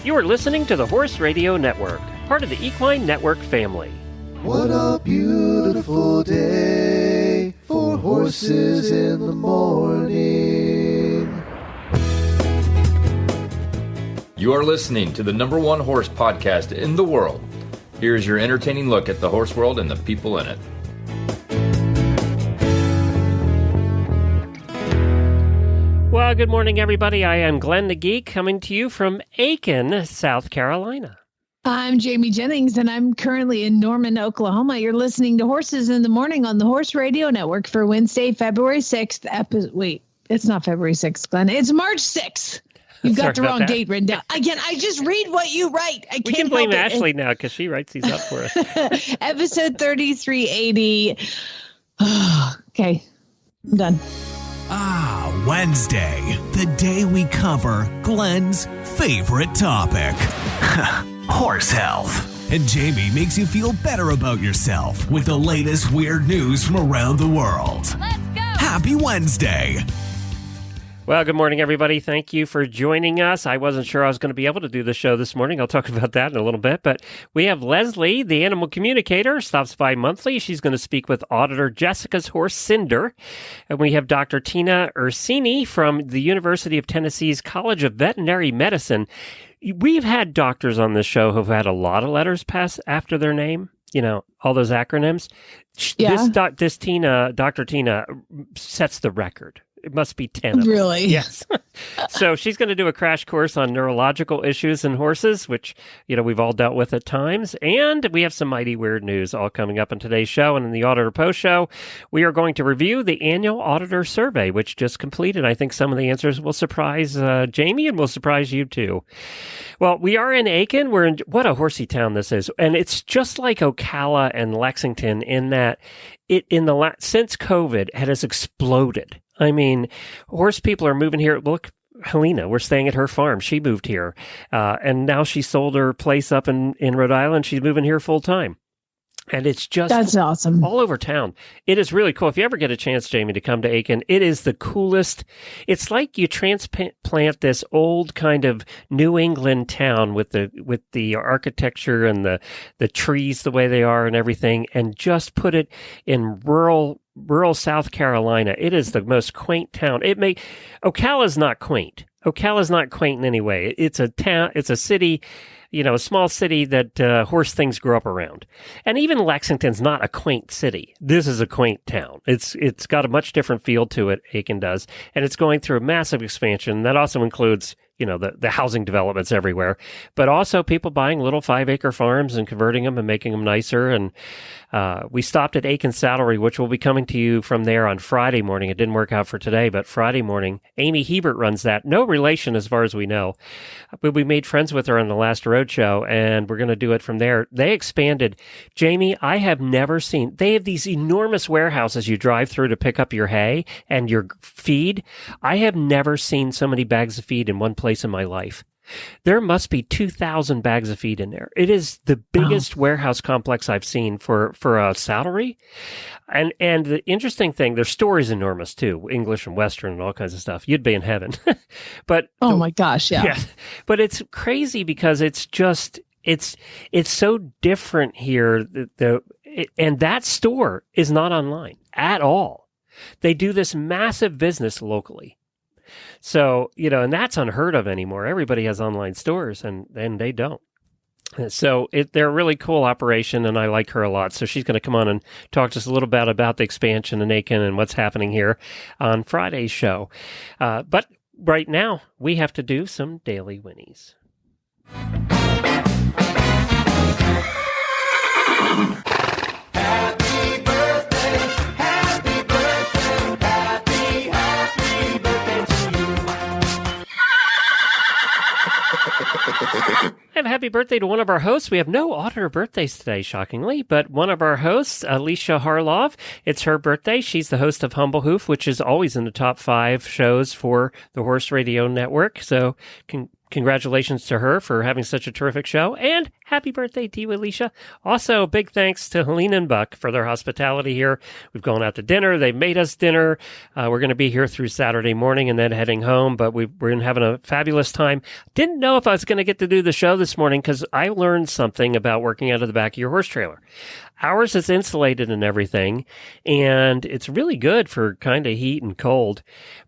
You are listening to the Horse Radio Network, part of the Equine Network family. What a beautiful day for horses in the morning. You are listening to the number one horse podcast in the world. Here is your entertaining look at the horse world and the people in it. Well, good morning, everybody. I am Glenn the Geek, coming to you from Aiken, South Carolina. I'm Jamie Jennings, and I'm currently in Norman, Oklahoma. You're listening to Horses in the Morning on the Horse Radio Network for Wednesday, February 6th. Wait, it's not February 6th, Glenn. It's March 6th. You've got the wrong date written down. Again, I just read what you write. We can blame Ashley now because she writes these up for us. Episode 3380. Okay, I'm done. Wednesday, the day we cover Glenn's favorite topic, horse health. And Jamie makes you feel better about yourself with the latest weird news from around the world. Let's go! Happy Wednesday! Well, good morning, everybody. Thank you for joining us. I wasn't sure I was going to be able to do the show this morning. I'll talk about that in a little bit. But we have Leslie, the Animal Communicator, stops by monthly. She's going to speak with Auditor Jessica's horse, Cinder. And we have Dr. Tena Ursini from the University of Tennessee's College of Veterinary Medicine. We've had doctors on this show who've had a lot of letters pass after their name. You know, all those acronyms. Yeah. This Dr. Tena sets the record. It must be 10 of them. Really? Yes. So she's going to do a crash course on neurological issues in horses, which, we've all dealt with at times. And we have some mighty weird news all coming up in today's show. And in the Auditor Post Show, we are going to review the annual Auditor Survey, which just completed. I think some of the answers will surprise Jamie and will surprise you too. Well, we are in Aiken. What a horsey town this is. And it's just like Ocala and Lexington in that since COVID, it has exploded. I mean, horse people are moving here. Look, Helena, we're staying at her farm. She moved here. And now she sold her place up in Rhode Island. She's moving here full time. And it's just that's awesome. All over town. It is really cool. If you ever get a chance, Jamie, to come to Aiken, it is the coolest. It's like you transplant this old kind of New England town with the architecture and the trees the way they are and everything, and just put it in rural South Carolina. It is the most quaint town. Ocala's not quaint. Ocala's not quaint in any way. It's a town. It's a city. A small city that horse things grow up around. And even Lexington's not a quaint city. This is a quaint town. It's got a much different feel to it, Aiken does. And it's going through a massive expansion. That also includes, the housing developments everywhere, but also people buying little 5-acre farms and converting them and making them nicer. And we stopped at Aiken Saddlery, which will be coming to you from there on Friday morning. It didn't work out for today, but Friday morning, Amy Hebert runs that. No relation as far as we know, but we made friends with her on the last road show, and we're going to do it from there. They expanded. Jamie, I have never seen, they have these enormous warehouses you drive through to pick up your hay and your feed. I have never seen so many bags of feed in one place in my life. There must be 2,000 bags of feed in there. It is the biggest warehouse complex I've seen for a saddlery. And the interesting thing, their store is enormous too, English and Western and all kinds of stuff. You'd be in heaven. But my gosh, yeah. But it's crazy because it's just it's so different here. And that store is not online at all. They do this massive business locally. So, and that's unheard of anymore. Everybody has online stores and they don't. So they're a really cool operation, and I like her a lot. So she's going to come on and talk to us a little bit about the expansion in Aiken and what's happening here on Friday's show. But right now, we have to do some daily Whinnies. And happy birthday to one of our hosts. We have no auditor birthdays today, shockingly, but one of our hosts, Alicia Harlov, it's her birthday. She's the host of Humble Hoof, which is always in the top 5 shows for the Horse Radio Network. So congratulations to her for having such a terrific show. And Happy birthday to you, Alicia. Also, big thanks to Helene and Buck for their hospitality here. We've gone out to dinner. They've made us dinner. We're going to be here through Saturday morning and then heading home, but we're having a fabulous time. Didn't know if I was going to get to do the show this morning because I learned something about working out of the back of your horse trailer. Ours is insulated and everything, and it's really good for kind of heat and cold,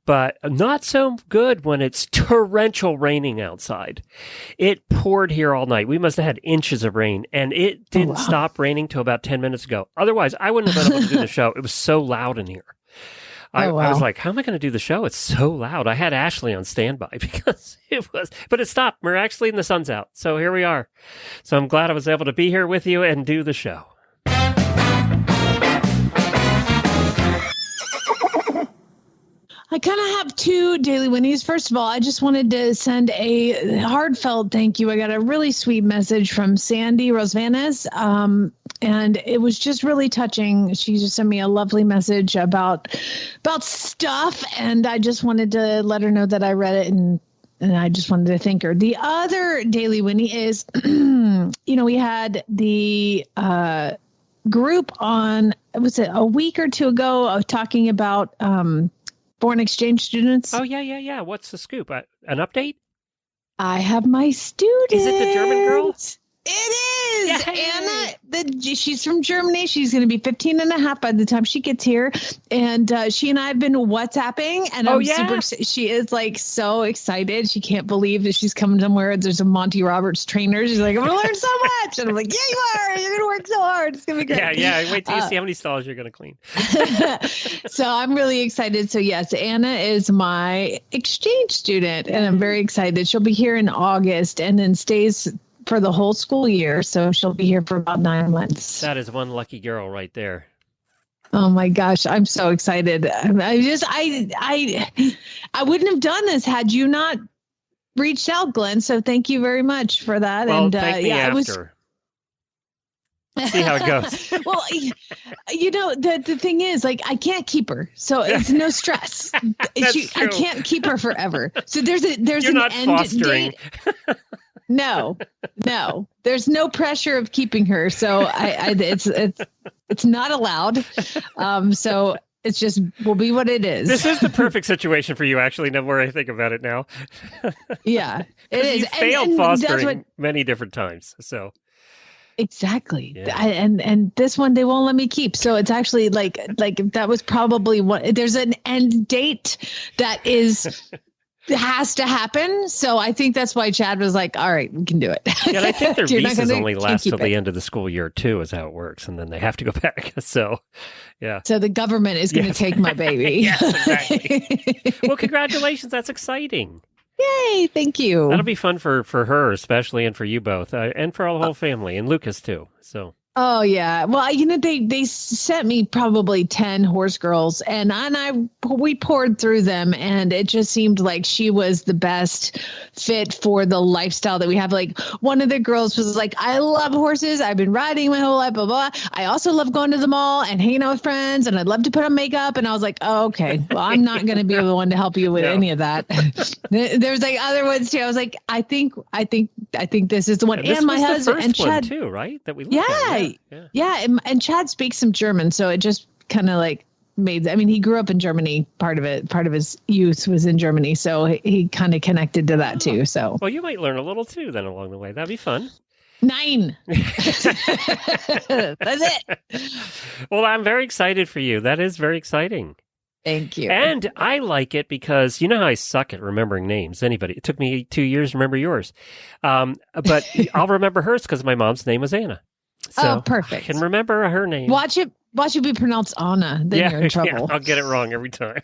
but not so good when it's torrential raining outside. It poured here all night. We must have had inches of rain, and it didn't stop raining till about 10 minutes ago. Otherwise, I wouldn't have been able to do the show. It was so loud in here. I was like, how am I going to do the show? It's so loud. I had Ashley on standby because it was, but it stopped miraculously and the sun's out. So here we are. So I'm glad I was able to be here with you and do the show. I kind of have two daily Whinnies. First of all, I just wanted to send a heartfelt thank you. I got a really sweet message from Sandy Rosvanes, and it was just really touching. She just sent me a lovely message about stuff, and I just wanted to let her know that I read it, and I just wanted to thank her. The other daily Whinnie is, we had the group on, was it a week or two ago, of talking about foreign exchange students. Oh, yeah. What's the scoop? An update? I have my student. Is it the German girl? It is. Yay. Anna, she's from Germany. She's going to be 15 and a half by the time she gets here. And she and I have been WhatsApping. And I'm super. She is like so excited. She can't believe that she's coming somewhere. There's a Monty Roberts trainer. She's like, I'm going to learn so much. And I'm like, yeah, you are. You're going to work so hard. It's going to be great. Yeah. Wait till you see how many stalls you're going to clean. So I'm really excited. So yes, Anna is my exchange student and I'm very excited. She'll be here in August and then stays for the whole school year. So she'll be here for about 9 months. That is one lucky girl right there. Oh my gosh. I'm so excited. I wouldn't have done this had you not reached out, Glenn. So thank you very much for that. Well, and thank me after. See how it goes. Well, the thing is, like, I can't keep her, so it's no stress. I can't keep her forever. So there's You're an not end fostering. date. No, there's no pressure of keeping her. So it's not allowed. So it's just will be what it is. This is the perfect situation for you, actually. The more I think about it now. Yeah, it is. You failed fostering many different times, so. Exactly. Yeah. And this one they won't let me keep. So it's actually like that was probably what there's an end date that has to happen. So I think that's why Chad was like, all right, we can do it. Yeah, I think their visas only last till the end of the school year too, is how it works. And then they have to go back. So yeah. So the government is going to take my baby. Yes, exactly. Well, congratulations. That's exciting. Yay, thank you. That'll be fun for her, especially, and for you both, and for our whole family, and Lucas, too. So. Oh, yeah. Well, they sent me probably 10 horse girls, and we poured through them, and it just seemed like she was the best fit for the lifestyle that we have. Like, one of the girls was like, I love horses. I've been riding my whole life, blah, blah. I also love going to the mall and hanging out with friends, and I'd love to put on makeup. And I was like, oh, okay, well, I'm not going to be the one to help you with any of that. There's like other ones too. I was like, I think this is the one. And my husband and one Chad too, right? That we Yeah. And Chad speaks some German, so it just kind of like he grew up in Germany. Part of his youth was in Germany, so he kind of connected to that too. So well, you might learn a little too then along the way. That'd be fun. 9. That's it. Well, I'm very excited for you. That is very exciting. Thank you. And I like it because you know how I suck at remembering names. It took me 2 years to remember yours. But I'll remember hers because my mom's name was Anna. So perfect. I can remember her name. Watch it be pronounced Anna. Then you're in trouble. Yeah, I'll get it wrong every time.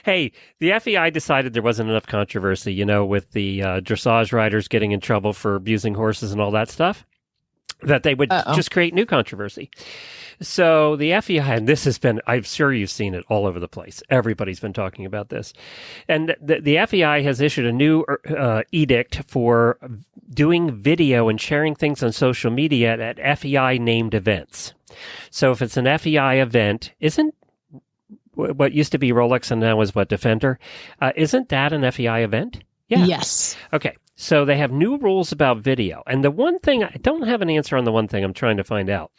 Hey, the FEI decided there wasn't enough controversy, with the dressage riders getting in trouble for abusing horses and all that stuff, that they would just create new controversy. So the FEI, and this has been, I'm sure you've seen it all over the place. Everybody's been talking about this. And the FEI has issued a new edict for doing video and sharing things on social media at FEI-named events. So if it's an FEI event, isn't what used to be Rolex and now is Defender, isn't that an FEI event? Yeah. Yes. Okay. So they have new rules about video. And the one thing, I don't have an answer on the one thing I'm trying to find out.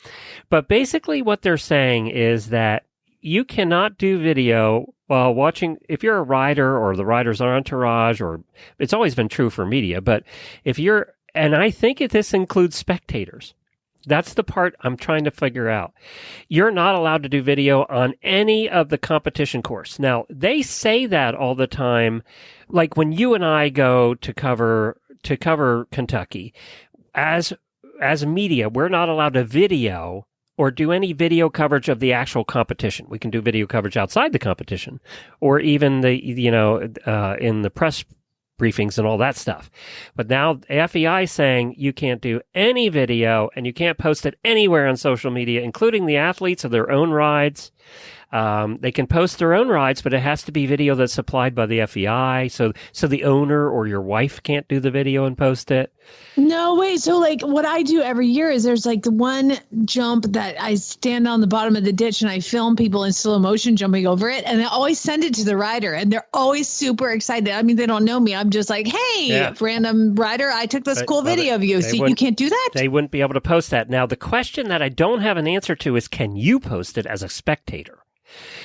But basically what they're saying is that you cannot do video while watching, if you're a rider or the rider's entourage, or it's always been true for media, but if you're, and I think this includes spectators. That's the part I'm trying to figure out. You're not allowed to do video on any of the competition course. Now, they say that all the time, like when you and I go to cover Kentucky, as media, we're not allowed to video or do any video coverage of the actual competition. We can do video coverage outside the competition, or even in the press briefings and all that stuff. But now FEI is saying you can't do any video and you can't post it anywhere on social media, including the athletes of their own rides. They can post their own rides, but it has to be video that's supplied by the FEI. So the owner or your wife can't do the video and post it. No way. So like what I do every year is there's like the one jump that I stand on the bottom of the ditch and I film people in slow motion jumping over it. And I always send it to the rider and they're always super excited. I mean, they don't know me. I'm just like, hey, random rider, I took this cool video of you. So you can't do that? They wouldn't be able to post that. Now, the question that I don't have an answer to is, can you post it as a spectator?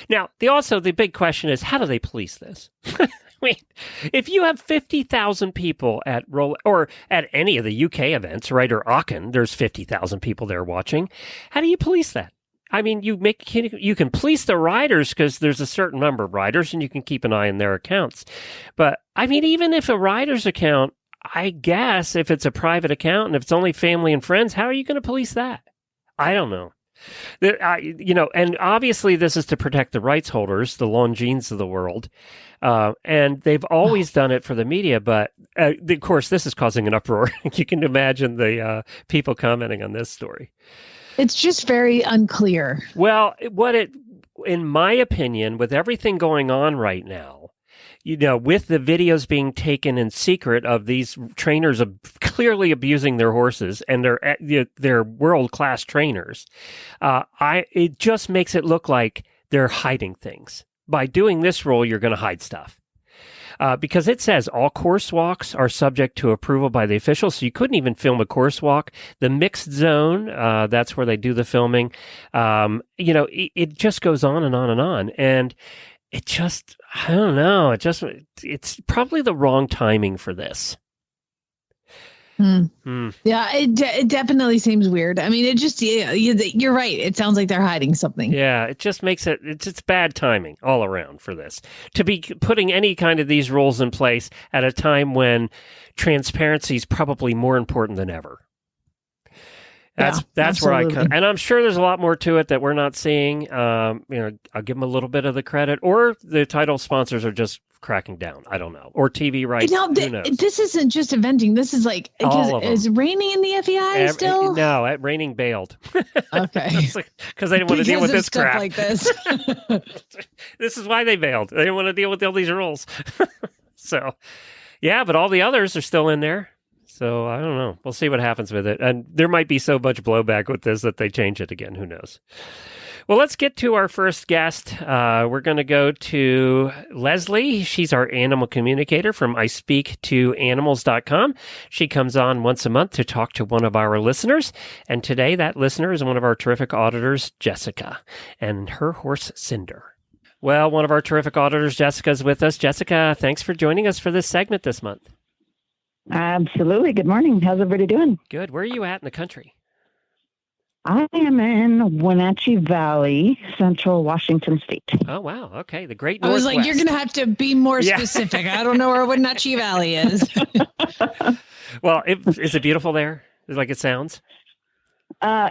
Now, the big question is, how do they police this? I mean, if you have 50,000 people at or at any of the UK events, right, or Aachen, there's 50,000 people there watching. How do you police that? I mean, you can police the riders because there's a certain number of riders and you can keep an eye on their accounts. But I mean, even if a rider's account, I guess if it's a private account and if it's only family and friends, how are you going to police that? I don't know. And obviously this is to protect the rights holders, the Longines of the world. And they've always done it for the media, but of course this is causing an uproar. You can imagine the people commenting on this story. It's just very unclear. Well, in my opinion, with everything going on right now, with the videos being taken in secret of these trainers clearly abusing their horses, and they're world-class trainers, it just makes it look like they're hiding things. By doing this rule, you're going to hide stuff. Because it says all course walks are subject to approval by the officials, so you couldn't even film a course walk. The mixed zone, that's where they do the filming. It just goes on and on and on. And it just, I don't know. It's probably the wrong timing for this. Yeah, it definitely seems weird. I mean, it just, you're right. It sounds like they're hiding something. Yeah, it just makes it's bad timing all around for this. To be putting any kind of these rules in place at a time when transparency is probably more important than ever. That's where I come. And I'm sure there's a lot more to it that we're not seeing. I'll give them a little bit of the credit, or the title sponsors are just cracking down. I don't know. Or TV rights. Who knows? This isn't just eventing. This is like, is Raining in the FEI still? No, Raining bailed. Okay. Because they didn't want to deal with this crap. Like this. This is why they bailed. They didn't want to deal with all these rules. So, yeah, but all the others are still in there. So I don't know. We'll see what happens with it. And there might be so much blowback with this that they change it again. Who knows? Well, let's get to our first guest. We're going to go to Leslie. She's our animal communicator from ISpeakToAnimals.com. She comes on once a month to talk to one of our listeners. And today that listener is one of our terrific auditors, Jessica, and her horse, Cinder. Well, one of our terrific auditors, Jessica, is with us. Jessica, thanks for joining us for this segment this month. Absolutely. Good morning. How's everybody doing? Good. Where are you at in the country? I am in Wenatchee Valley, Central Washington State. Oh, wow. Okay. The great Northwest. I was like, you're going to have to be more specific. I don't know where Wenatchee Valley is. Well, is it beautiful there? Like it sounds?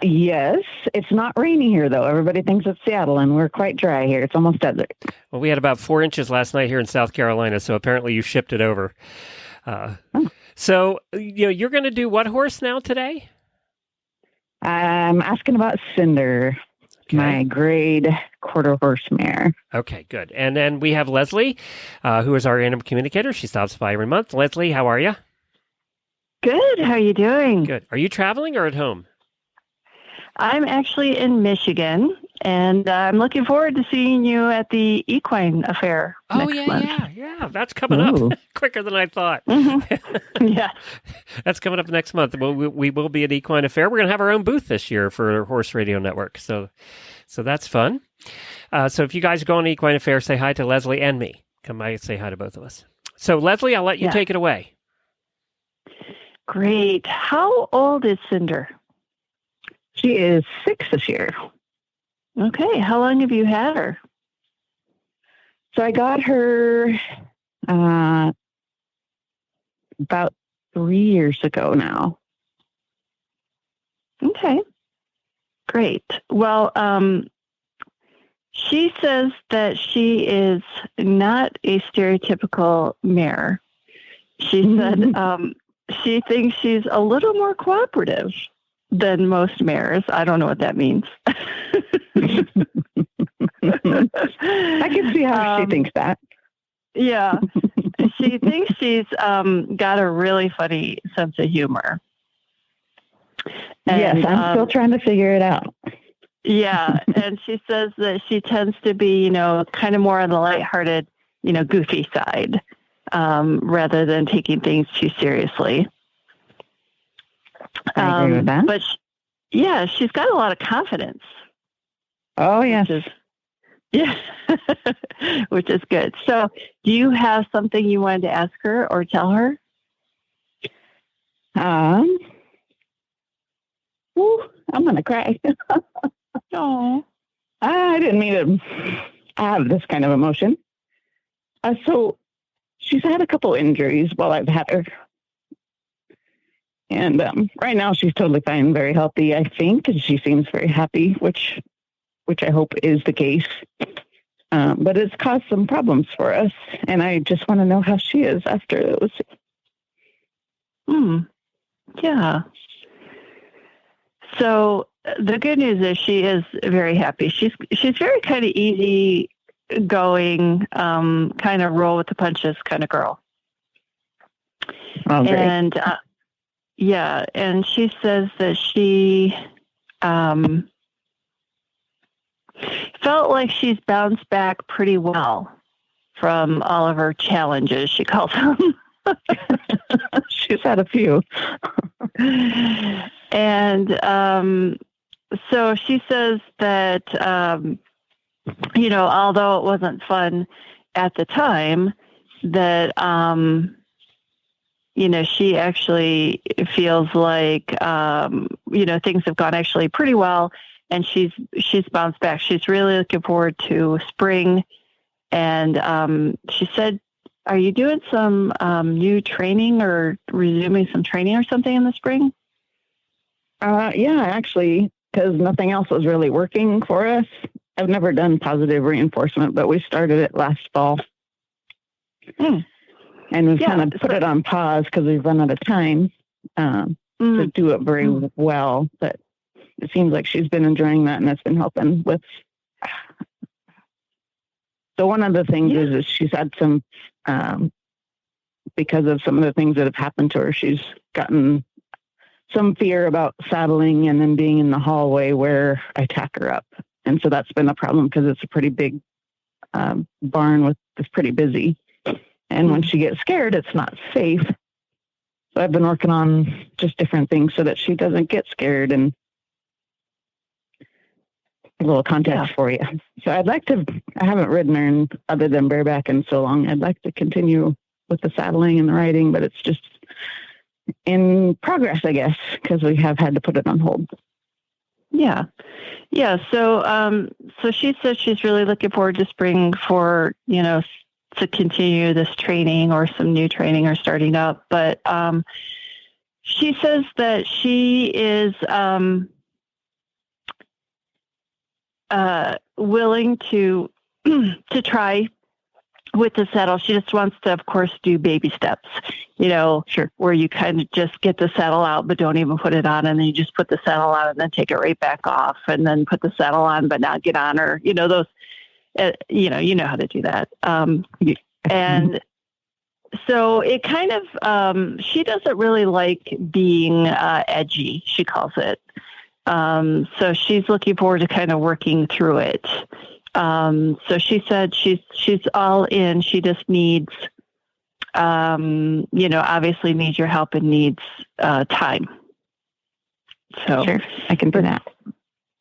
Yes. It's not rainy here, though. Everybody thinks it's Seattle, and we're quite dry here. It's almost desert. Well, we had about 4 inches last night here in South Carolina, so apparently you shipped it over. So, you're going to do what horse now today? I'm asking about Cinder, my grade quarter horse mare. Okay, good. And then we have Leslie, who is our animal communicator. She stops by every month. Leslie, how are you? Good. How are you doing? Good. Are you traveling or at home? I'm actually in Michigan, And I'm looking forward to seeing you at the equine affair next month. Yeah. That's coming Ooh. up quicker than I thought. Yeah. That's coming up next month. Well, we will be at Equine Affair. We're going to have our own booth this year for Horse Radio Network. So that's fun. So if you guys go on Equine Affair, say hi to Leslie and me. Come by and say hi to both of us. So Leslie, I'll let you take it away. Great. How old is Cinder? She is 6 this year. Okay. How long have you had her? So I got her about 3 years ago now. Okay. Great. Well, she says that she is not a stereotypical mare. She said she thinks she's a little more cooperative than most mares. I don't know what that means. I can see how she thinks that. Yeah. She thinks she's got a really funny sense of humor. And, yes, I'm still trying to figure it out. Yeah. And she says that she tends to be, kind of more on the lighthearted, goofy side, rather than taking things too seriously. I agree with that. But she's got a lot of confidence. Oh, yes. Which is good. So do you have something you wanted to ask her or tell her? I'm going to cry. Oh, I didn't mean to have this kind of emotion. So she's had a couple injuries while I've had her. And right now she's totally fine, very healthy, I think, and she seems very happy, which I hope is the case. But it's caused some problems for us, and I just want to know how she is after those. Yeah. So the good news is she is very happy. She's very kind of easy going, kind of roll with the punches kind of girl. Oh, great. And and she says that she felt like she's bounced back pretty well from all of her challenges, she calls them. She's had a few. And so she says that, although it wasn't fun at the time, that, she actually feels like, things have gone actually pretty well, and she's bounced back. She's really looking forward to spring. And she said, are you doing some new training or resuming some training or something in the spring? Yeah, actually, because nothing else was really working for us. I've never done positive reinforcement, but we started it last fall. And we've kind of put it on pause because we've run out of time to do it very well. But it seems like she's been enjoying that, and that's been helping with. So one of the things is she's had some, because of some of the things that have happened to her, she's gotten some fear about saddling and then being in the hallway where I tack her up. And so that's been a problem because it's a pretty big barn it's pretty busy. And when she gets scared, it's not safe. So I've been working on just different things so that she doesn't get scared. And a little context for you. So I haven't ridden her other than bareback in so long. I'd like to continue with the saddling and the riding, but it's just in progress, I guess, because we have had to put it on hold. Yeah. So she says she's really looking forward to spring for, to continue this training or some new training or starting up. But she says that she is willing to try with the saddle. She just wants to, of course, do baby steps, where you kind of just get the saddle out, but don't even put it on. And then you just put the saddle on and then take it right back off and then put the saddle on, but not get on her, those, you know how to do that. And so it kind of, she doesn't really like being edgy, she calls it. So she's looking forward to kind of working through it. So she said she's all in. She just needs, obviously needs your help and needs time. So Sure, I can do that.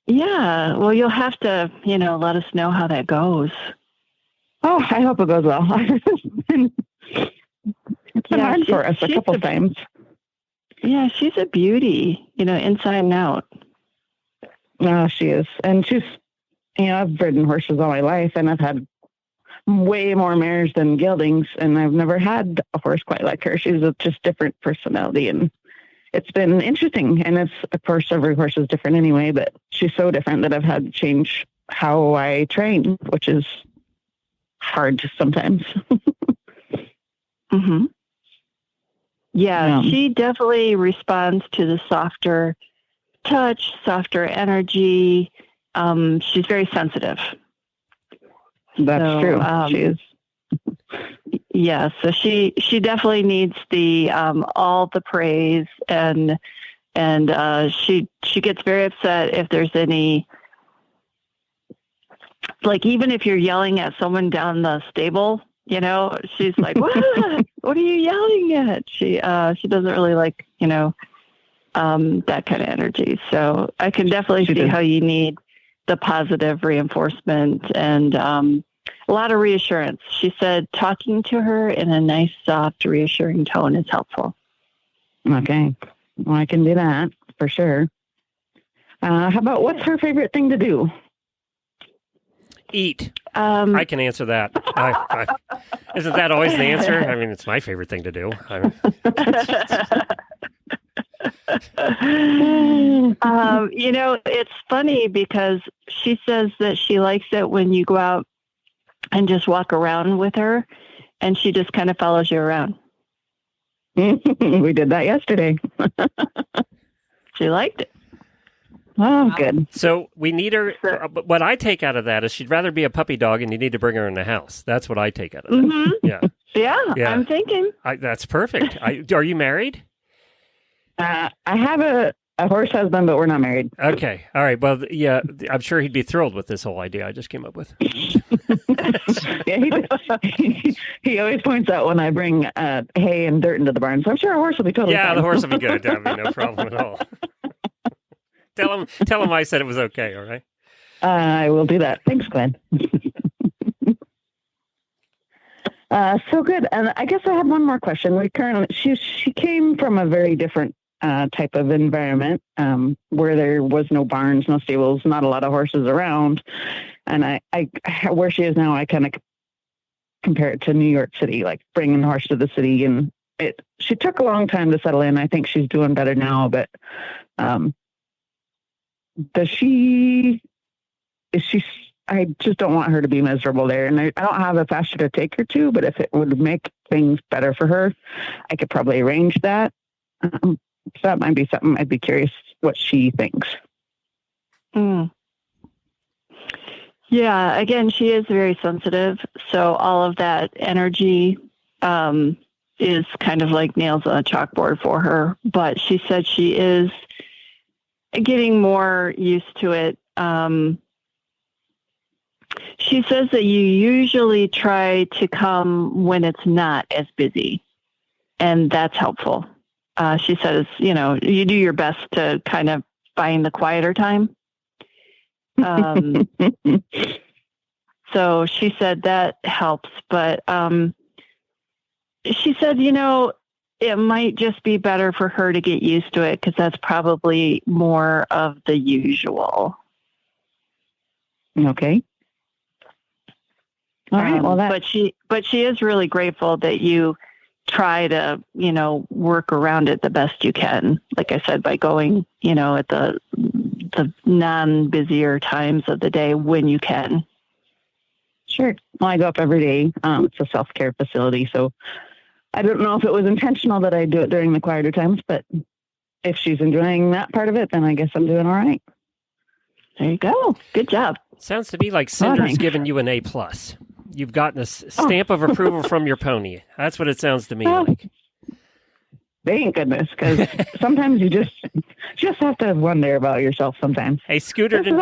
Yeah. Well, you'll have to, let us know how that goes. Oh, I hope it goes well. It's been hard for us a couple times. Yeah, she's a beauty, inside and out. Oh, she is. And she's, I've ridden horses all my life, and I've had way more mares than geldings, and I've never had a horse quite like her. She's a just different personality, and it's been interesting. And it's, of course, every horse is different anyway, but she's so different that I've had to change how I train, which is hard sometimes. Mm-hmm. Yeah, she definitely responds to the softer touch, softer energy. She's very sensitive. That's true. She is. Yeah, so she definitely needs the all the praise, and she gets very upset if there's any, like, even if you're yelling at someone down the stable, she's like, what are you yelling at? She doesn't really like, that kind of energy. So I can definitely see how you need the positive reinforcement and a lot of reassurance. She said talking to her in a nice, soft, reassuring tone is helpful. Okay. Well, I can do that for sure. How about what's her favorite thing to do? Eat. I can answer that. Isn't that always the answer? I mean, it's my favorite thing to do. It's funny because she says that she likes it when you go out and just walk around with her, and she just kind of follows you around. We did that yesterday. She liked it. Oh, good. So we need her. What I take out of that is she'd rather be a puppy dog, and you need to bring her in the house. That's what I take out of that. Mm-hmm. Yeah. I'm thinking. That's perfect. Are you married? I have a horse husband, but we're not married. Okay. All right. Well, yeah, I'm sure he'd be thrilled with this whole idea I just came up with. Yeah, he always points out when I bring hay and dirt into the barn. So I'm sure a horse will be totally fine. The horse will be good. I mean, no problem at all. Tell him I said it was okay. All right. I will do that. Thanks, Glenn. So good. And I guess I have one more question. She came from a very different type of environment where there was no barns, no stables, not a lot of horses around. And I where she is now, I kind of compare it to New York City, like bringing the horse to the city. And she took a long time to settle in. I think she's doing better now, but I just don't want her to be miserable there. And I don't have a pasture to take her to, but if it would make things better for her, I could probably arrange that. So that might be something I'd be curious what she thinks. Yeah, again, she is very sensitive. So all of that energy is kind of like nails on a chalkboard for her. But she said she is getting more used to it. She says that you usually try to come when it's not as busy, and that's helpful. She says, you do your best to kind of find the quieter time. So she said that helps, but she said, it might just be better for her to get used to it because that's probably more of the usual. Okay. All right. Well, but she is really grateful that you try to, work around it the best you can. Like I said, by going, at the non-busier times of the day when you can. Sure. Well, I go up every day. It's a self-care facility, so I don't know if it was intentional that I do it during the quieter times, but if she's enjoying that part of it, then I guess I'm doing all right. There you go. Good job. Sounds to me like Cinder's giving you an A+. You've gotten a stamp of approval from your pony. That's what it sounds to me like. Thank goodness, because sometimes you just have to wonder about yourself sometimes. Hey, Scooter This is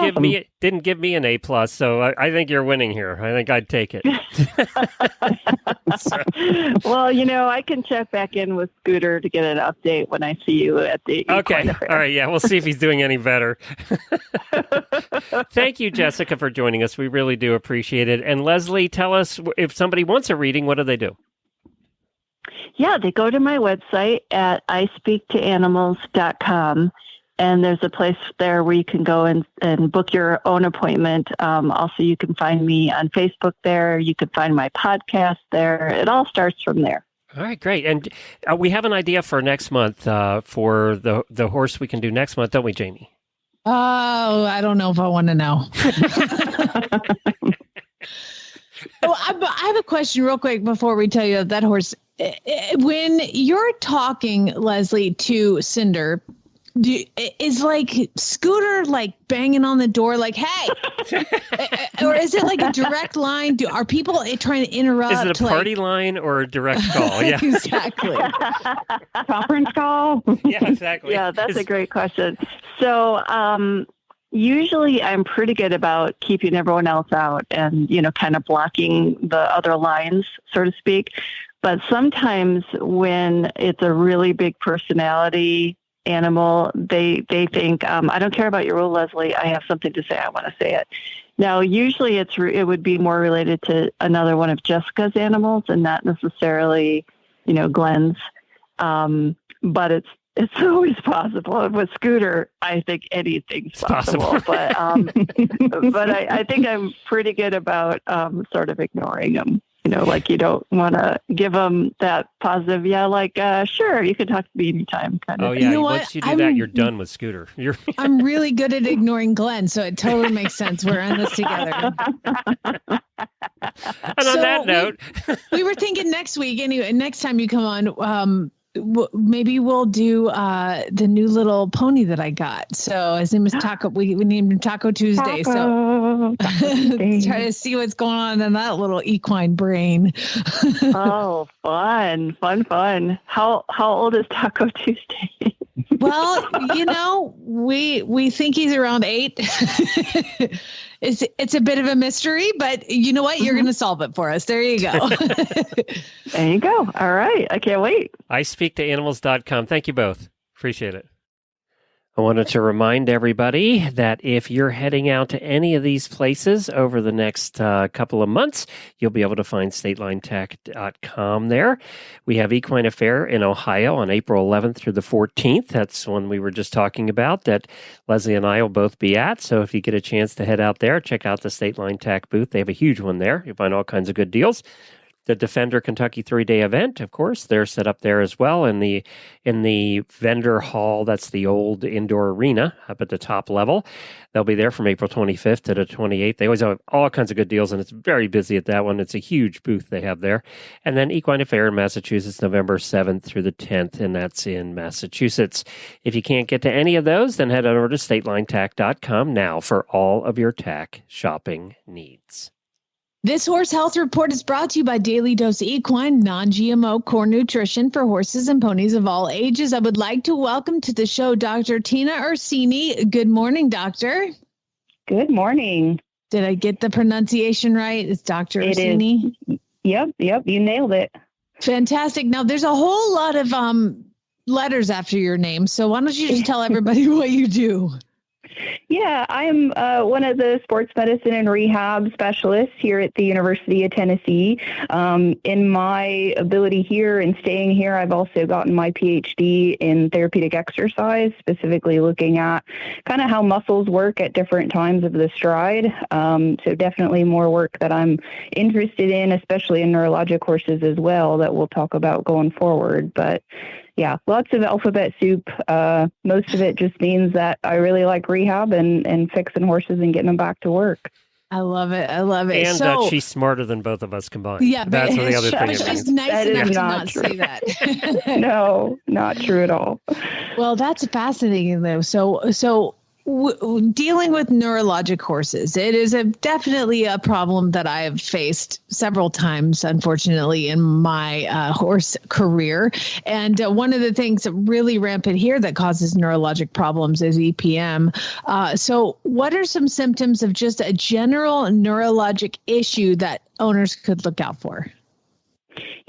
didn't give me an A+, so I think you're winning here. I think I'd take it. Well, I can check back in with Scooter to get an update when I see you at the Okay. Equine Affair. All right. Yeah, we'll see if he's doing any better. Thank you, Jessica, for joining us. We really do appreciate it. And Leslie, tell us, if somebody wants a reading, what do they do? Yeah, they go to my website at ispeaktoanimals.com, and there's a place there where you can go and book your own appointment. Also, you can find me on Facebook there. You can find my podcast there. It all starts from there. All right, great. And we have an idea for next month for the horse we can do next month, don't we, Jamie? Oh, I don't know if I want to know. Oh, I have a question real quick before we tell you that horse. When you're talking, Leslie, to Cinder, is like Scooter like banging on the door like, hey, or is it like a direct line? Are people trying to interrupt? Is it a party line or a direct call? Yeah, exactly. Conference call? Yeah, exactly. Yeah, that's a great question. So, usually I'm pretty good about keeping everyone else out and, kind of blocking the other lines, so to speak. But sometimes when it's a really big personality animal, they think, I don't care about your rule, Leslie. I have something to say. I want to say it. Now, usually it would be more related to another one of Jessica's animals and not necessarily, Glenn's. But it's always possible. With Scooter, I think anything's possible. But I think I'm pretty good about sort of ignoring them. Like you don't want to give them that positive, sure, you can talk to me anytime kind of. Oh, yeah. Once you do that, you're done with Scooter. I'm really good at ignoring Glenn, so it totally makes sense. We're in this together. And on that note, we were thinking next week, anyway, next time you come on, maybe we'll do the new little pony that I got. So his name is Taco. We named him Taco Tuesday. So try to see what's going on in that little equine brain. Oh, fun. How old is Taco Tuesday? Well, we think he's around 8. It's a bit of a mystery, but you know what? You're going to solve it for us. There you go. There you go. All right. I can't wait. ispeaktoanimals.com. Thank you both. Appreciate it. I wanted to remind everybody that if you're heading out to any of these places over the next couple of months, you'll be able to find statelinetech.com there. We have Equine Affair in Ohio on April 11th through the 14th. That's one we were just talking about that Leslie and I will both be at. So if you get a chance to head out there, check out the State Line Tech booth. They have a huge one there. You'll find all kinds of good deals. The Defender Kentucky 3-day event, of course, they're set up there as well in the vendor hall. That's the old indoor arena up at the top level. They'll be there from April 25th to the 28th. They always have all kinds of good deals, and it's very busy at that one. It's a huge booth they have there. And then Equine Affair in Massachusetts, November 7th through the 10th, and that's in Massachusetts. If you can't get to any of those, then head over to statelinetack.com now for all of your tack shopping needs. This Horse Health Report is brought to you by Daily Dose Equine, non-GMO core nutrition for horses and ponies of all ages. I would like to welcome to the show Dr. Tena Ursini. Good morning, doctor. Good morning. Did I get the pronunciation right? It's Dr. Ursini? Yep. You nailed it. Fantastic. Now, there's a whole lot of letters after your name, so why don't you just tell everybody what you do? Yeah, I'm one of the sports medicine and rehab specialists here at the University of Tennessee. In my ability here and staying here, I've also gotten my PhD in therapeutic exercise, specifically looking at kind of how muscles work at different times of the stride. So definitely more work that I'm interested in, especially in neurologic horses as well, that we'll talk about going forward. But yeah, lots of alphabet soup. Most of it just means that I really like rehab and fixing horses and getting them back to work. I love it. And that she's smarter than both of us combined. Yeah, that's the other thing. She's nice enough to not say that. No, not true at all. Well, that's fascinating, though. So Dealing with neurologic horses, it is definitely a problem that I have faced several times, unfortunately, in my horse career. And one of the things that really rampant here that causes neurologic problems is EPM. So what are some symptoms of just a general neurologic issue that owners could look out for?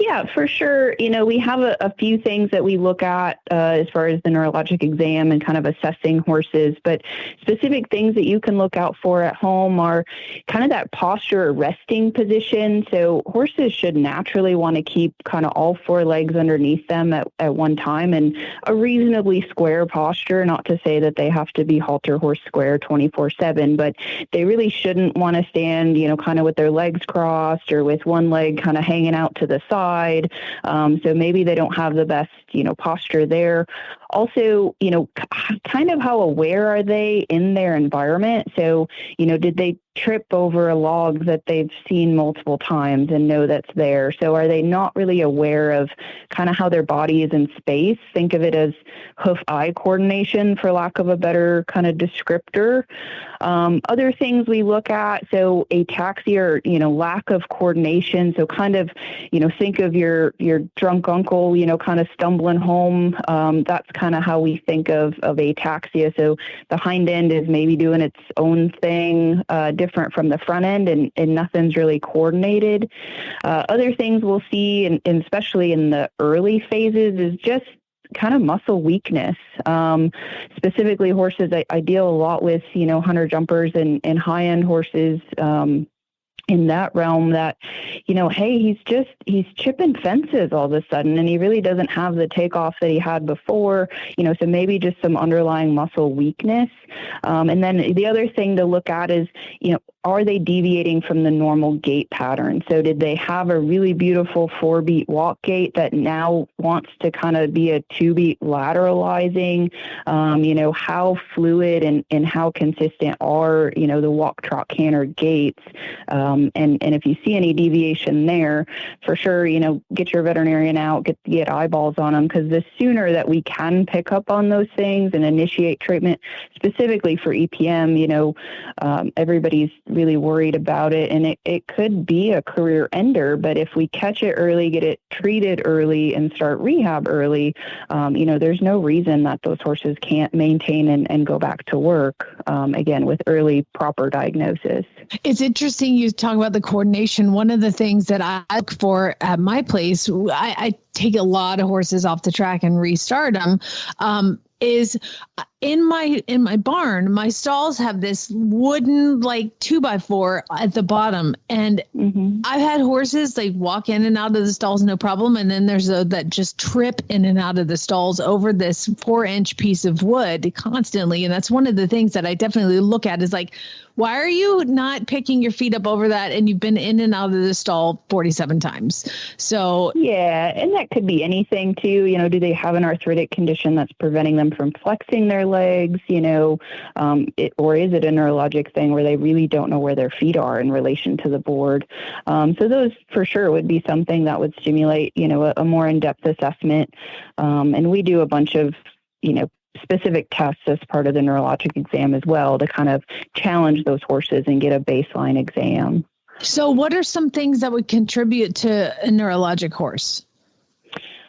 Yeah, for sure. We have a few things that we look at as far as the neurologic exam and kind of assessing horses, but specific things that you can look out for at home are kind of that posture or resting position. So horses should naturally want to keep kind of all four legs underneath them at one time and a reasonably square posture, not to say that they have to be halter horse square 24/7, but they really shouldn't want to stand, kind of with their legs crossed or with one leg kind of hanging out to the side. So maybe they don't have the best, posture there. Also, kind of how aware are they in their environment? So, did they trip over a log that they've seen multiple times and know that's there? So are they not really aware of kind of how their body is in space? Think of it as hoof-eye coordination, for lack of a better kind of descriptor. Other things we look at, so ataxia or, lack of coordination. So kind of, think of your drunk uncle, kind of stumbling home. That's kind of how we think of ataxia. So the hind end is maybe doing its own thing, different from the front end, and nothing's really coordinated. Other things we'll see, and especially in the early phases, is just kind of muscle weakness. Specifically horses, I deal a lot with, hunter jumpers and high-end horses, in that realm that, hey, he's chipping fences all of a sudden, and he really doesn't have the takeoff that he had before, so maybe just some underlying muscle weakness. And then the other thing to look at is, are they deviating from the normal gait pattern? So did they have a really beautiful 4-beat walk gait that now wants to kind of be a 2-beat lateralizing? How fluid and how consistent are, the walk, trot, canter gaits? And if you see any deviation there, for sure, get your veterinarian out, get eyeballs on them, because the sooner that we can pick up on those things and initiate treatment, specifically for EPM, everybody's really worried about it, and it could be a career ender. But if we catch it early, get it treated early, and start rehab early, there's no reason that those horses can't maintain and go back to work, again, with early proper diagnosis. It's interesting you talk about the coordination. One of the things that I look for at my place, I take a lot of horses off the track and restart them, is in my barn, my stalls have this wooden 2x4 at the bottom. And I've had horses walk in and out of the stalls, no problem. And then there's that just trip in and out of the stalls over this 4-inch piece of wood constantly. And that's one of the things that I definitely look at is why are you not picking your feet up over that? And you've been in and out of the stall 47 times. So yeah, and that could be anything too. Do they have an arthritic condition that's preventing them from flexing their legs? Or is it a neurologic thing where they really don't know where their feet are in relation to the board? So those for sure would be something that would stimulate, a more in-depth assessment. And we do a bunch of, specific tests as part of the neurologic exam as well to kind of challenge those horses and get a baseline exam. So what are some things that would contribute to a neurologic horse?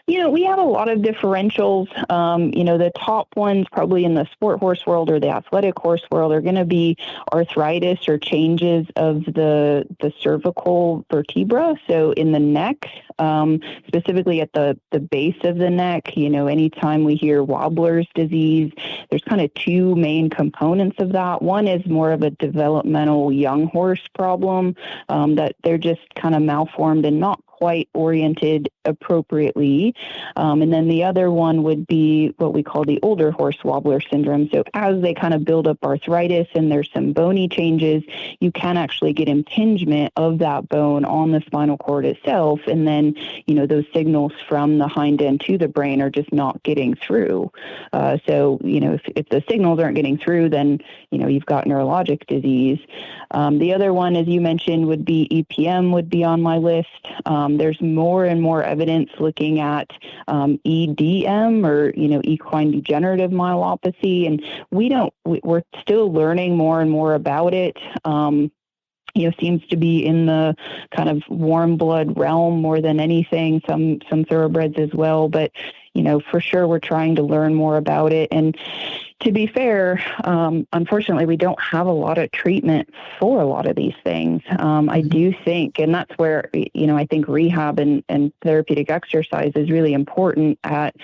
We have a lot of differentials. The top ones probably in the sport horse world or the athletic horse world are going to be arthritis or changes of the cervical vertebra. So in the neck, specifically at the base of the neck, anytime we hear wobbler's disease, there's kind of two main components of that. One is more of a developmental young horse problem, that they're just kind of malformed and not quite oriented appropriately. And then the other one would be what we call the older horse wobbler syndrome. So as they kind of build up arthritis and there's some bony changes, you can actually get impingement of that bone on the spinal cord itself. And then, those signals from the hind end to the brain are just not getting through. So, if the signals aren't getting through, then, you've got neurologic disease. The other one, as you mentioned, would be EPM would be on my list. There's more and more evidence looking at EDM, or, equine degenerative myelopathy. And we're still learning more and more about it. Seems to be in the kind of warm blood realm more than anything, some thoroughbreds as well. But, for sure, we're trying to learn more about it. And to be fair, unfortunately, we don't have a lot of treatment for a lot of these things. I do think, and that's where, I think rehab and therapeutic exercise is really important at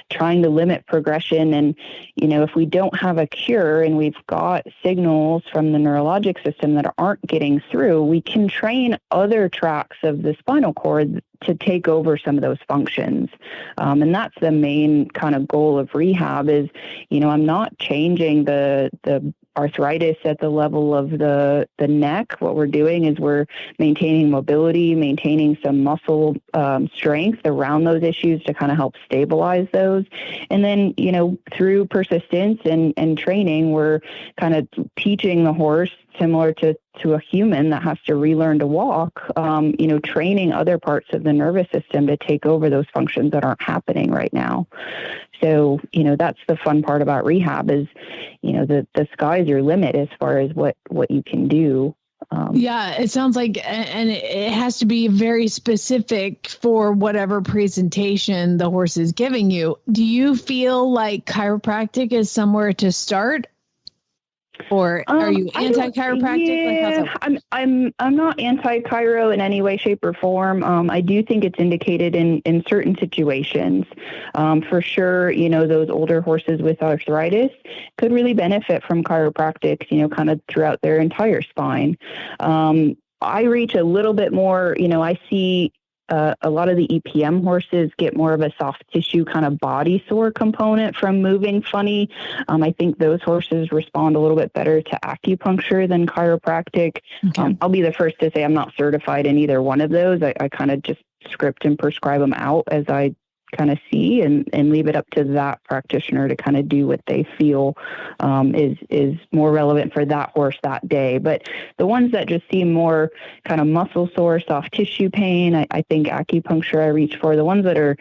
trying to limit progression. And, if we don't have a cure and we've got signals from the neurologic system that aren't getting through, we can train other tracts of the spinal cord to take over some of those functions. And that's the main kind of goal of rehab is, I'm not changing the arthritis at the level of the neck. What we're doing is we're maintaining mobility, maintaining some muscle strength around those issues to kind of help stabilize those. And then, through persistence and training, we're kind of teaching the horse, similar to a human that has to relearn to walk, training other parts of the nervous system to take over those functions that aren't happening right now. So, that's the fun part about rehab is, the sky's your limit as far as what you can do. Yeah, it sounds like, and it has to be very specific for whatever presentation the horse is giving you. Do you feel like chiropractic is somewhere to start? Or are you anti-chiropractic? Yeah, I'm not anti-chiro in any way, shape, or form. I do think it's indicated in certain situations. For sure, those older horses with arthritis could really benefit from chiropractic, kind of throughout their entire spine. I reach a little bit more, I see a lot of the EPM horses get more of a soft tissue kind of body sore component from moving funny. I think those horses respond a little bit better to acupuncture than chiropractic. Okay. I'll be the first to say I'm not certified in either one of those. I kind of just script and prescribe them out as I kind of see and leave it up to that practitioner to kind of do what they feel is more relevant for that horse that day. But the ones that just seem more kind of muscle sore, soft tissue pain, I think acupuncture I reach for. The ones that are,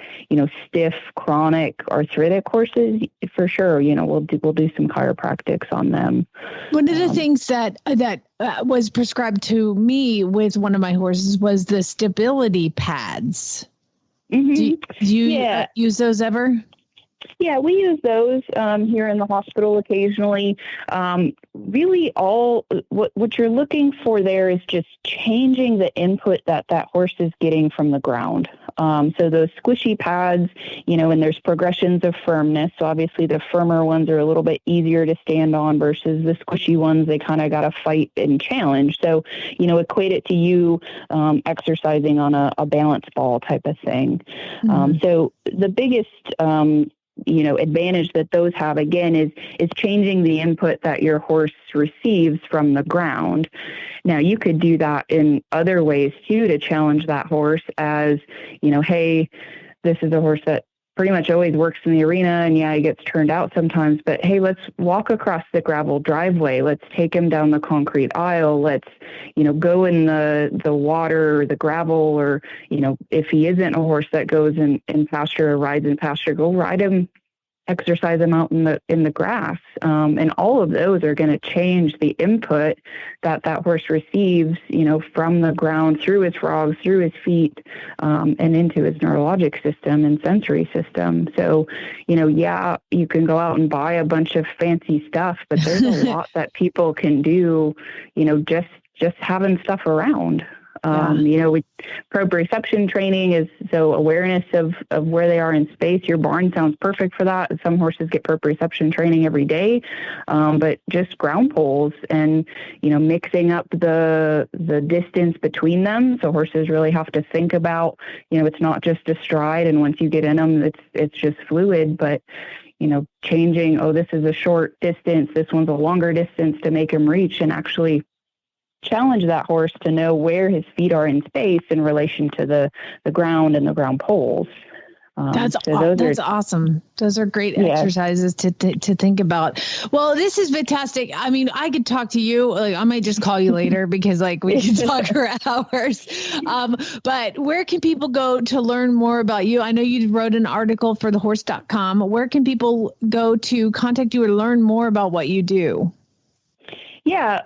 stiff, chronic, arthritic horses, for sure, we'll do some chiropractics on them. One of the things that was prescribed to me with one of my horses was the stability pads. Mm-hmm. Do you use those ever? Yeah, we use those here in the hospital occasionally. Really, all what you're looking for there is just changing the input that horse is getting from the ground. So those squishy pads, and there's progressions of firmness. So obviously the firmer ones are a little bit easier to stand on versus the squishy ones. They kind of got to fight and challenge. So, equate it to you exercising on a balance ball type of thing. Mm-hmm. So the biggest advantage that those have, again, is changing the input that your horse receives from the ground. Now, you could do that in other ways, too, to challenge that horse as, hey, this is a horse that pretty much always works in the arena, and he gets turned out sometimes, but hey, let's walk across the gravel driveway. Let's take him down the concrete aisle. Let's, go in the water or the gravel, or, if he isn't a horse that goes in pasture or rides in pasture, go ride him, exercise him out in the grass. And all of those are going to change the input that horse receives, from the ground through his frogs, through his feet, and into his neurologic system and sensory system. So, you can go out and buy a bunch of fancy stuff, but there's a lot that people can do, just having stuff around. Proprioception training is so awareness of where they are in space. Your barn sounds perfect for that. Some horses get proprioception training every day, but just ground poles and, mixing up the distance between them. So horses really have to think about, it's not just a stride, and once you get in them, it's just fluid, but changing, this is a short distance, this one's a longer distance, to make him reach and actually challenge that horse to know where his feet are in space in relation to the ground and the ground poles. That's awesome. Those are great exercises to think about. Well, this is fantastic. I mean, I could talk to you. Like, I might just call you later because like we can talk for hours. But where can people go to learn more about you? I know you wrote an article for thehorse.com. Where can people go to contact you or learn more about what you do? Yeah.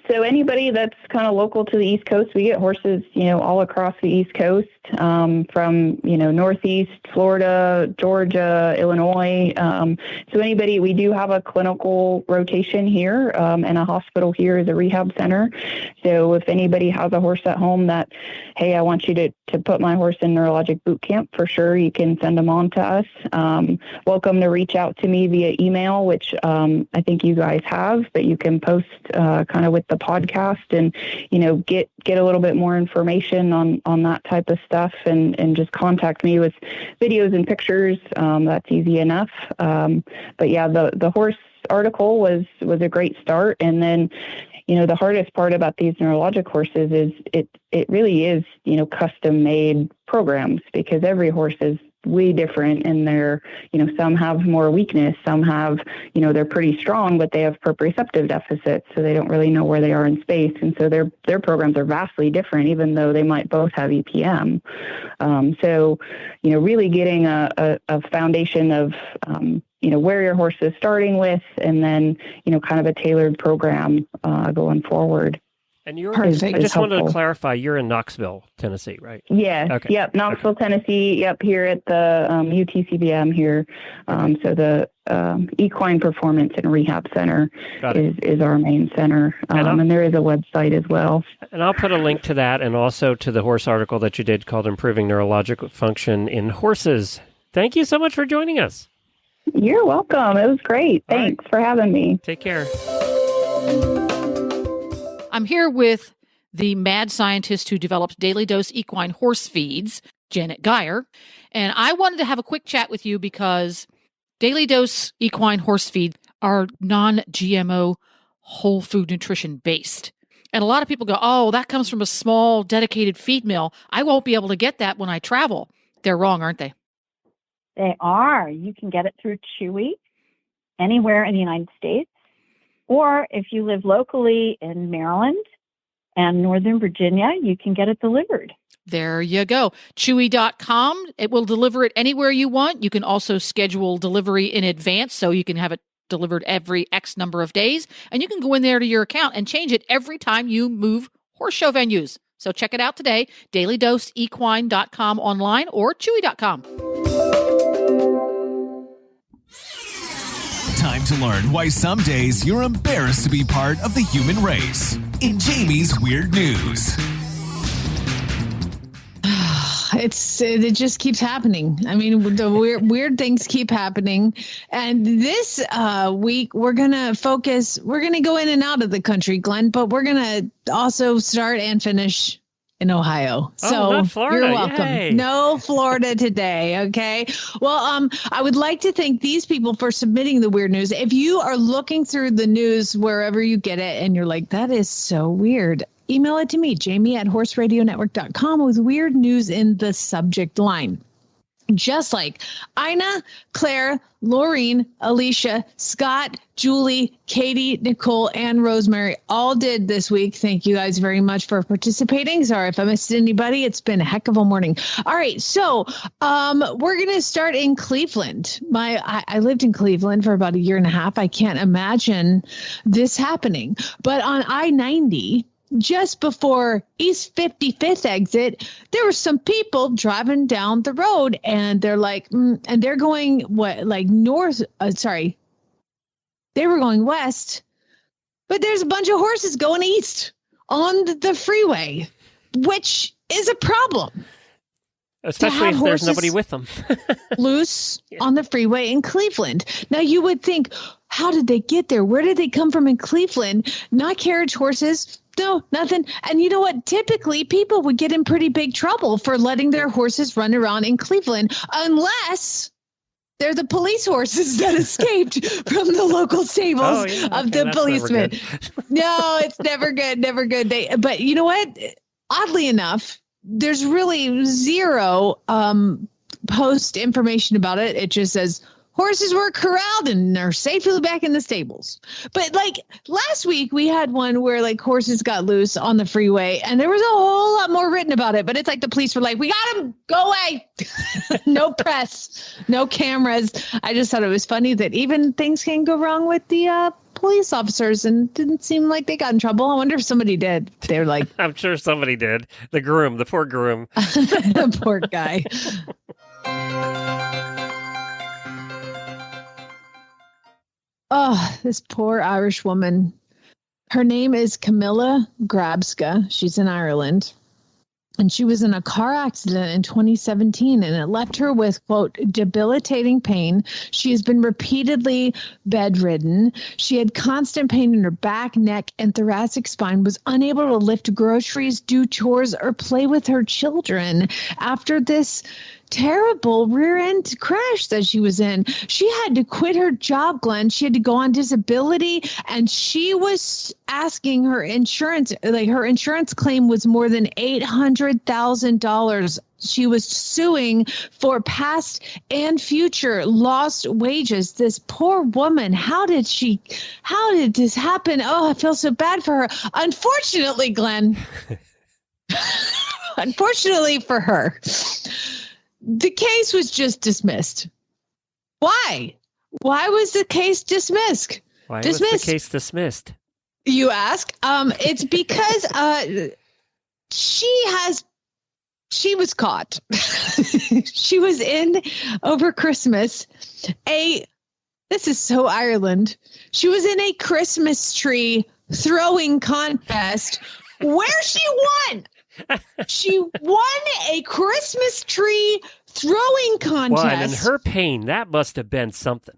So anybody that's kind of local to the East Coast, we get horses, all across the East Coast, from, Northeast, Florida, Georgia, Illinois. So anybody, we do have a clinical rotation here, and a hospital here is a rehab center. So if anybody has a horse at home that, hey, I want you to put my horse in neurologic boot camp, for sure, you can send them on to us. Welcome to reach out to me via email, which I think you guys have, but you can post kind of with the podcast and, get a little bit more information on that type of stuff and just contact me with videos and pictures. That's easy enough. But yeah, the horse article was a great start. And then, the hardest part about these neurologic horses is it really is, custom made programs, because every horse is way different in their, some have more weakness, some have, they're pretty strong, but they have proprioceptive deficits, so they don't really know where they are in space. And so their programs are vastly different, even though they might both have EPM. So, really getting a foundation of, where your horse is starting with, and then, kind of a tailored program going forward. And I just wanted to clarify, you're in Knoxville, Tennessee, right? Yeah. Okay. Yep. Knoxville, Tennessee. Yep. Here at the UTCBM here. So the Equine Performance and Rehab Center is our main center. And there is a website as well. And I'll put a link to that and also to the horse article that you did called Improving Neurologic Function in Horses. Thank you so much for joining us. You're welcome. It was great. Thanks for having me. Take care. I'm here with the mad scientist who developed Daily Dose Equine Horse Feeds, Janet Geyer. And I wanted to have a quick chat with you because Daily Dose Equine Horse Feed are non-GMO whole food nutrition based. And a lot of people go, oh, that comes from a small dedicated feed mill. I won't be able to get that when I travel. They're wrong, aren't they? They are. You can get it through Chewy anywhere in the United States. Or if you live locally in Maryland and Northern Virginia, you can get it delivered. There you go. Chewy.com. It will deliver it anywhere you want. You can also schedule delivery in advance so you can have it delivered every X number of days. And you can go in there to your account and change it every time you move horse show venues. So check it out today, dailydoseequine.com online or chewy.com. Time to learn why some days you're embarrassed to be part of the human race. In Jamie's Weird News. It just keeps happening. I mean, the weird things keep happening. And this week we're going to go in and out of the country, Glenn, but we're going to also start and finish in Ohio. So not Florida. You're welcome. Yay. No Florida today. Okay. Well, I would like to thank these people for submitting the weird news. If you are looking through the news wherever you get it and you're like, that is so weird, email it to me, Jamie@horseradionetwork.com with weird news in the subject line. Just like Ina, Claire, Laureen, Alicia, Scott, Julie, Katie, Nicole, and Rosemary all did this week. Thank you guys very much for participating. Sorry if I missed anybody. It's been a heck of a morning. All right. So we're going to start in Cleveland. I lived in Cleveland for about a year and a half. I can't imagine this happening. But on I-90, just before East 55th exit, there were some people driving down the road and they're like, and they're going north. They were going west, but there's a bunch of horses going east on the freeway, which is a problem. Especially if there's nobody with them. Loose on the freeway in Cleveland. Now you would think, how did they get there? Where did they come from in Cleveland? Not carriage horses. No, nothing. And you know what? Typically, people would get in pretty big trouble for letting their horses run around in Cleveland, unless they're the police horses that escaped from the local stables of the policemen. No, it's never good. Never good. But you know what? Oddly enough, there's really zero post information about it. It just says horses were corralled and are safely back in the stables. But like last week, we had one where like horses got loose on the freeway and there was a whole lot more written about it. But it's like the police were like, we got him, go away. No press, no cameras. I just thought it was funny that even things can go wrong with the police officers, and it didn't seem like they got in trouble. I wonder if somebody did. They're like, I'm sure somebody did. The poor groom. The poor guy. Oh, this poor Irish woman. Her name is Camilla Grabska. She's in Ireland. And she was in a car accident in 2017, and it left her with, quote, debilitating pain. She has been repeatedly bedridden. She had constant pain in her back, neck, and thoracic spine, was unable to lift groceries, do chores, or play with her children after this terrible rear end crash that she was in. She had to quit her job, Glenn. She had to go on disability, and she was asking her insurance, like her insurance claim was more than $800,000. She was suing for past and future lost wages. This poor woman, how did this happen? Oh, I feel so bad for her. Unfortunately, Glenn, unfortunately for her, the case was just dismissed. Why? Why was the case dismissed? Why was the case dismissed? You ask. It's because she was caught. She was in over Christmas. This is so Ireland. She was in a Christmas tree throwing contest where she won. She won a Christmas tree throwing contest. Well, and her pain, that must have been something.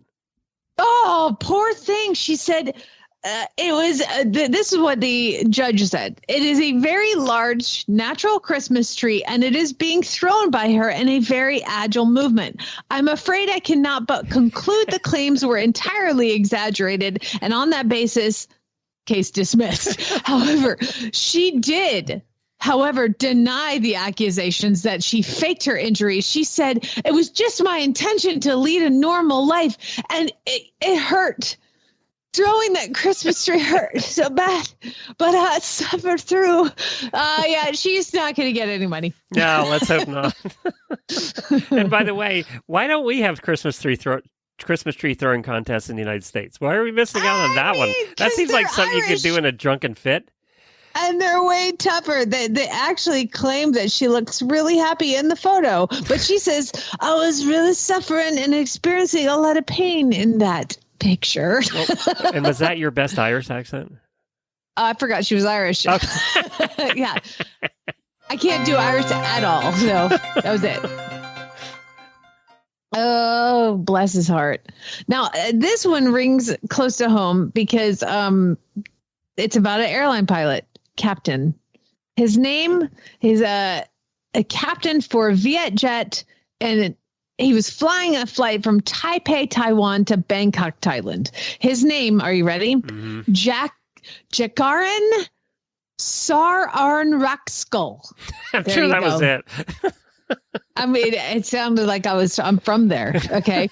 Oh, poor thing. She said it was, this is what the judge said. It is a very large natural Christmas tree, and it is being thrown by her in a very agile movement. I'm afraid I cannot but conclude the claims were entirely exaggerated, and on that basis, case dismissed. However, she did deny the accusations that she faked her injury. She said, it was just my intention to lead a normal life, and it hurt. Throwing that Christmas tree hurt so bad, but I suffered through. Yeah, she's not going to get any money. No, let's hope not. And by the way, why don't we have Christmas tree throwing contests in the United States? Why are we missing out on that one? That seems like something Irish. You could do in a drunken fit. And they're way tougher. They actually claim that she looks really happy in the photo. But she says, I was really suffering and experiencing a lot of pain in that picture. And was that your best Irish accent? I forgot she was Irish. Okay. Yeah. I can't do Irish at all. So that was it. Oh, bless his heart. Now, this one rings close to home because it's about an airline pilot. Captain. His name is a captain for Vietjet, and he was flying a flight from Taipei, Taiwan to Bangkok, Thailand. His name, are you ready? Mm-hmm. Jakaran Sararnrakskull. I'm sure that was it. I mean, it sounded like I'm from there. Okay.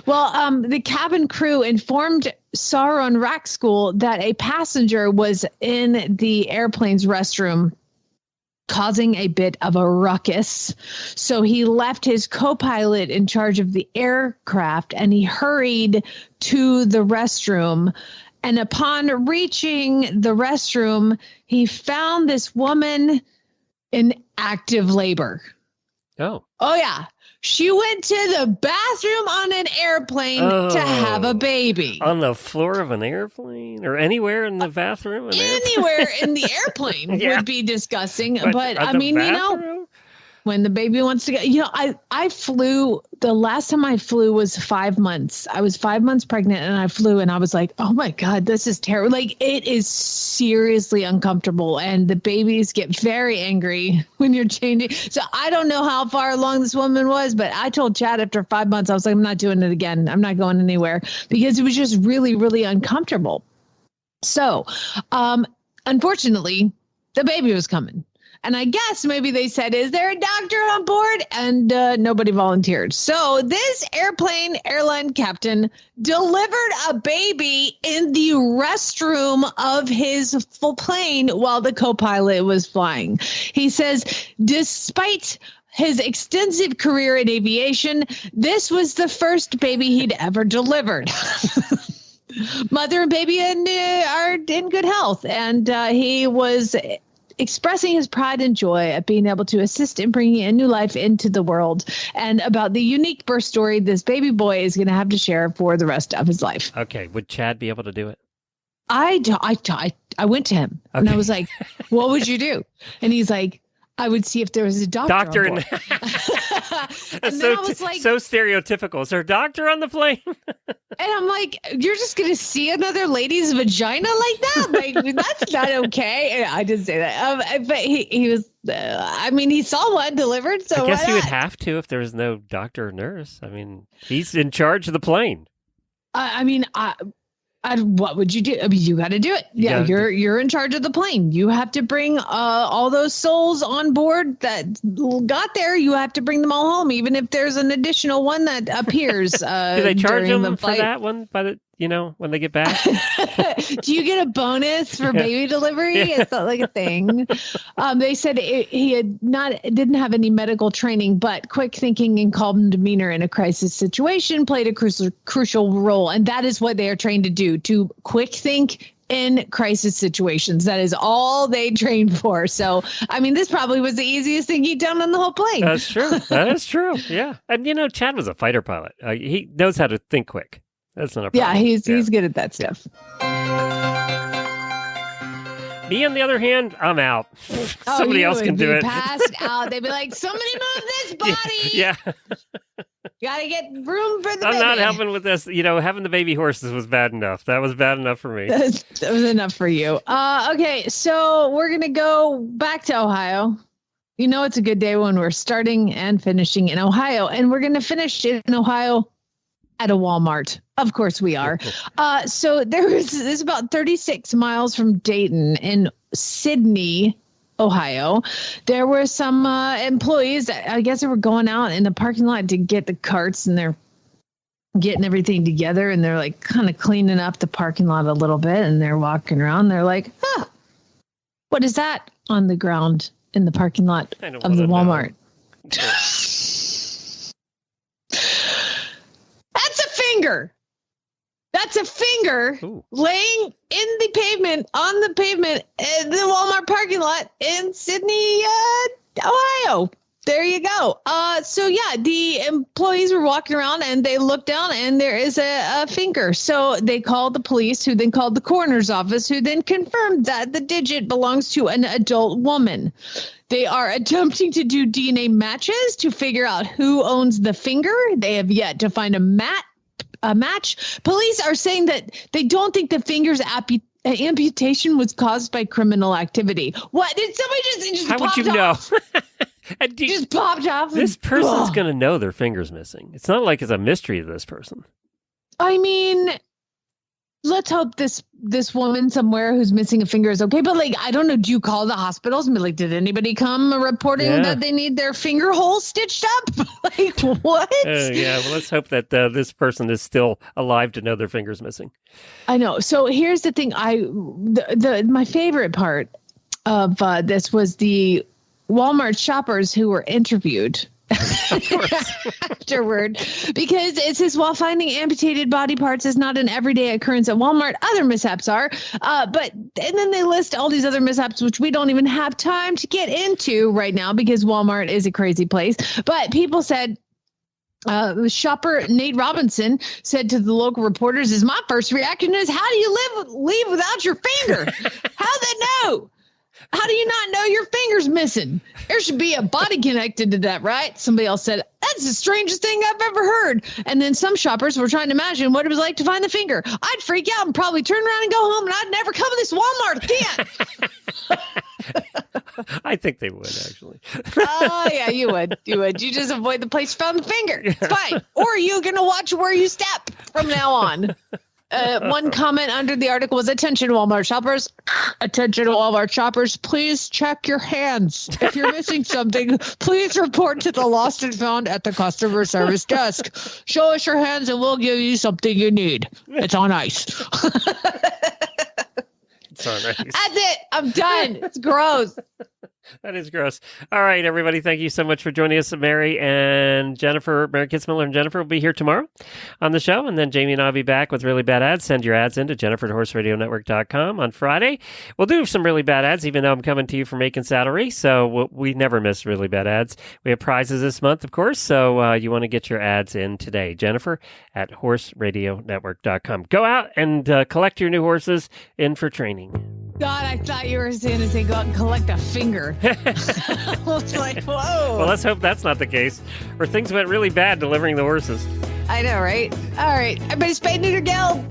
Well, the cabin crew informed Saron Rack School that a passenger was in the airplane's restroom causing a bit of a ruckus. So he left his co-pilot in charge of the aircraft and he hurried to the restroom. And upon reaching the restroom, he found this woman in active labor. Oh, yeah. She went to the bathroom on an airplane to have a baby. On the floor of an airplane or anywhere in the bathroom? Anywhere in the airplane would be disgusting. But I mean, bathroom? When the baby wants to go, I flew, the last time I flew was 5 months. I was 5 months pregnant and I flew and I was like, oh my God, this is terrible. Like, it is seriously uncomfortable and the babies get very angry when you're changing. So I don't know how far along this woman was, but I told Chad after 5 months, I was like, I'm not doing it again. I'm not going anywhere because it was just really, really uncomfortable. So, unfortunately, the baby was coming. And I guess maybe they said, is there a doctor on board? And nobody volunteered. So this airline captain delivered a baby in the restroom of his full plane while the co-pilot was flying. He says, despite his extensive career in aviation, this was the first baby he'd ever delivered. Mother and baby are in good health. And he was expressing his pride and joy at being able to assist in bringing a new life into the world, and about the unique birth story this baby boy is going to have to share for the rest of his life. Okay. Would Chad be able to do it? I went to him and I was like, what would you do? And he's like, I would see if there was a doctor on board. And then I was like, so stereotypical. Is there a doctor on the plane? And I'm like, you're just going to see another lady's vagina like that? Like, that's not okay. And I didn't say that. But he was, he saw one delivered. So I guess he would have to if there was no doctor or nurse. I mean, he's in charge of the plane. What would you do? I mean, you got to do it. Yeah, you're in charge of the plane. You have to bring all those souls on board that got there. You have to bring them all home, even if there's an additional one that appears. Do they charge them for that one when they get back? Do you get a bonus for baby delivery? Yeah. It's not like a thing. They said he didn't have any medical training, but quick thinking and calm demeanor in a crisis situation played a crucial role. And that is what they are trained to do, to quick think in crisis situations. That is all they trained for. So, this probably was the easiest thing he'd done on the whole plane. That's true. That is true. Yeah. And, Chad was a fighter pilot. He knows how to think quick. That's not a problem. Yeah, he's good at that stuff. Me, on the other hand, I'm out. Somebody else can do it. Passed out. They'd be like, somebody move this body. Yeah. Got to get room for the baby. I'm not helping with this. Having the baby horses was bad enough. That was bad enough for me. That was enough for you. Okay, so we're going to go back to Ohio. It's a good day when we're starting and finishing in Ohio. And we're going to finish in Ohio at a Walmart. Of course we are. So this is about 36 miles from Dayton in Sydney, Ohio. There were some employees, I guess they were going out in the parking lot to get the carts, and they're getting everything together, and they're like kind of cleaning up the parking lot a little bit, and they're walking around. They're like, what is that on the ground in the parking lot of the Walmart? That's a finger. That's a finger laying in the pavement, on the pavement in the Walmart parking lot in Sydney, Ohio. There you go. The employees were walking around and they looked down and there is a finger. So they called the police, who then called the coroner's office, who then confirmed that the digit belongs to an adult woman. They are attempting to do DNA matches to figure out who owns the finger. They have yet to find a match. Police are saying that they don't think the finger's amputation was caused by criminal activity. What? Did somebody just How would you know? Just popped off. This person's going to know their finger's missing. It's not like it's a mystery to this person. Let's hope this woman somewhere who's missing a finger is okay. But I don't know. Do you call the hospitals and be like, did anybody come reporting that they need their finger hole stitched up? What? Well, let's hope that this person is still alive to know their finger's missing. I know. So here's the thing. My favorite part of this was the Walmart shoppers who were interviewed afterward, because it says, while finding amputated body parts is not an everyday occurrence at Walmart, other mishaps are. And then they list all these other mishaps, which we don't even have time to get into right now because Walmart is a crazy place. But people said, shopper Nate Robinson said to the local reporters, "Is my first reaction is, how do you leave without your finger? How they know? How do you not know your finger's missing? There should be a body connected to that, right?" Somebody else said, "That's the strangest thing I've ever heard." And then some shoppers were trying to imagine what it was like to find the finger. I'd freak out and probably turn around and go home, and I'd never come to this Walmart again. I think they would, actually. Oh, yeah, you would. You just avoid the place you found the finger. It's fine. Or you're going to watch where you step from now on. One comment under the article was, attention Walmart shoppers. Attention Walmart shoppers, please check your hands. If you're missing something, please report to the lost and found at the customer service desk. Show us your hands and we'll give you something you need. It's on ice. It's on ice. That's it. I'm done. It's gross. That is gross. All right, everybody. Thank you so much for joining us. Mary and Jennifer, Mary Kitzmiller and Jennifer will be here tomorrow on the show. And then Jamie and I'll be back with really bad ads. Send your ads in to jennifer@horseradionetwork.com on Friday. We'll do some really bad ads, even though I'm coming to you from Aiken Saddlery. So we never miss really bad ads. We have prizes this month, of course. So you want to get your ads in today. Jennifer@horseradionetwork.com. Go out and collect your new horses in for training. God, I thought you were going to say go out and collect a finger. I was like, whoa. Well, let's hope that's not the case. Or things went really bad delivering the horses. I know, right? All right. Everybody spay neuter guild.